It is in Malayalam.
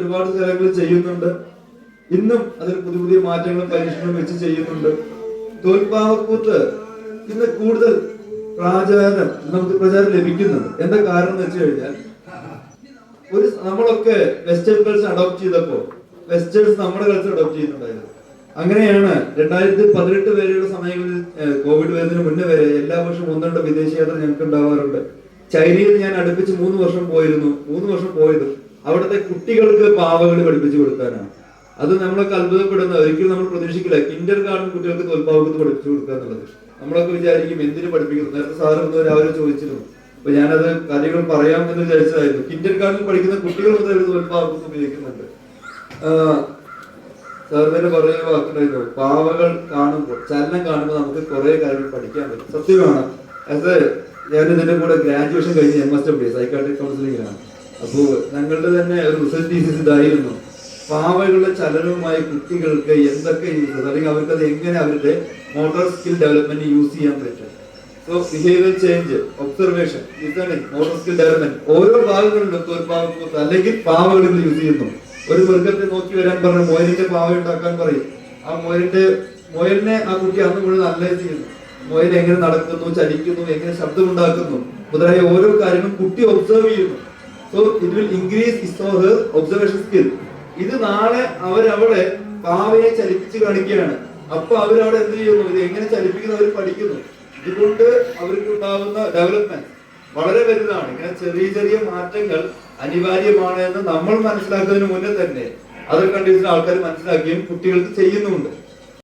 ഒരുപാട് സ്ഥലങ്ങളിൽ ചെയ്യുന്നുണ്ട്. ഇന്നും അതിൽ പുതിയ പുതിയ മാറ്റങ്ങളും പരീക്ഷണങ്ങളും വെച്ച് ചെയ്യുന്നുണ്ട്. തോൽപ്പാവക്കൂത്ത് ഇന്ന് കൂടുതൽ നമുക്ക് പ്രചാരം ലഭിക്കുന്നുണ്ട്. എന്താ കാരണം എന്ന് വെച്ച് കഴിഞ്ഞാൽ, നമ്മളൊക്കെ വെസ്റ്റേൺ കൾച്ചർ അഡോപ്റ്റ് ചെയ്തപ്പോ വെസ്റ്റേൺസ് നമ്മുടെ കൾച്ചർ അഡോപ്റ്റ് ചെയ്യുന്നുണ്ടായിരുന്നു. അങ്ങനെയാണ് 2018 വരെയുള്ള സമയങ്ങളിൽ, കോവിഡ് വരുന്നതിന് മുന്നേ വരെ എല്ലാ വർഷവും 1-2 വിദേശ യാത്ര ഞങ്ങൾക്ക് ഉണ്ടാവാറുണ്ട്. ചൈനയിൽ ഞാൻ അടുപ്പിച്ച് 3 വർഷം പോയിരുന്നു. 3 വർഷം പോയത് അവിടുത്തെ കുട്ടികൾക്ക് പാവകളി പഠിപ്പിച്ചു കൊടുക്കാനാണ്. അത് നമ്മളൊക്കെ അത്ഭുതപ്പെടുന്ന, ഒരിക്കലും നമ്മൾ പ്രതീക്ഷിക്കില്ല കിൻഡർ ഗാർഡൻ കുട്ടികൾക്ക് തോൽപ്പാവക്കൂത്ത് പഠിപ്പിച്ചു കൊടുക്കുക എന്നുള്ളത്. നമ്മളൊക്കെ വിചാരിക്കും എന്തിനു പഠിപ്പിക്കുന്നു. നേരത്തെ സാറ് രാവിലെ ചോദിച്ചിരുന്നു. അപ്പൊ ഞാനത് കാര്യങ്ങൾ പറയാം എന്ന് വിചാരിച്ചതായിരുന്നു. കിൻഡർ ഗാർഡനിൽ പഠിക്കുന്ന കുട്ടികൾ മുതൽ തോൽപ്പാവക്കൂത്ത് ഉപയോഗിക്കുന്നുണ്ട്. സാർ തന്നെ പറയുന്ന വാക്കുണ്ടായിരുന്നു, പാവകൾ കാണുമ്പോൾ, ചലനം കാണുമ്പോൾ നമുക്ക് കുറെ കാര്യങ്ങൾ പഠിക്കാൻ പറ്റും. സത്യമാണ്. ഞാൻ ഇതിന്റെ കൂടെ ഗ്രാജുവേഷൻ കഴിഞ്ഞ് MSW സൈക്കാട്രിക് കൗൺസിലിംഗിലാണ്. അപ്പോൾ ഞങ്ങളുടെ തന്നെ ഒരു റിസർച്ച് തീസിസ് ഇതായിരുന്നു, പാവകളുടെ ചലനവുമായി കുട്ടികൾക്ക് എന്തൊക്കെ യൂസ്, അല്ലെങ്കിൽ അവർക്ക് അത് എങ്ങനെ അവരുടെ മോട്ടോർ സ്കിൽ ഡെവലപ്മെന്റ് യൂസ് ചെയ്യാൻ പറ്റും. So behaviour change, observation, listening, motor skill development, ഓരോ ഭാഗങ്ങളിലും തോൽപ്പാവക്കൂത്ത് അല്ലെങ്കിൽ പാവകളിൽ യൂസ് ചെയ്യുന്നു. ഒരു മൃഗത്തെ നോക്കി വരാൻ പറഞ്ഞ മുയലിന്റെ പാവ ഉണ്ടാക്കാൻ പറയും. ആ മുയലിനെ ആ കുട്ടി അന്ന് മുഴുവൻ അനലൈസ് ചെയ്യുന്നു. മുയൽ എങ്ങനെ നടക്കുന്നു, ചലിക്കുന്നു, എങ്ങനെ ശബ്ദമുണ്ടാക്കുന്നു മുതലായ ഓരോ കാര്യങ്ങളും കുട്ടി ഒബ്സർവ് ചെയ്യുന്നു. So it will increase his or her observation skill. ഇത് നാളെ അവരവിടെ പാവയെ ചലിപ്പിച്ച് കാണിക്കുകയാണ്. അപ്പൊ അവരവിടെ എന്ത് ചെയ്യുന്നു, ഇത് എങ്ങനെ ചലിപ്പിക്കുന്നു അവർ പഠിക്കുന്നു. ഇതുകൊണ്ട് അവർക്ക് ഉണ്ടാകുന്ന ഡെവലപ്മെന്റ് വളരെ വലുതാണ്. ഇങ്ങനെ ചെറിയ ചെറിയ മാറ്റങ്ങൾ അനിവാര്യമാണ് എന്ന് നമ്മൾ മനസ്സിലാക്കുന്നതിന് മുന്നേ തന്നെ അതർ കൺട്രീസിലെ ആൾക്കാർ മനസ്സിലാക്കുകയും കുട്ടികൾക്ക് ചെയ്യുന്നുമുണ്ട്.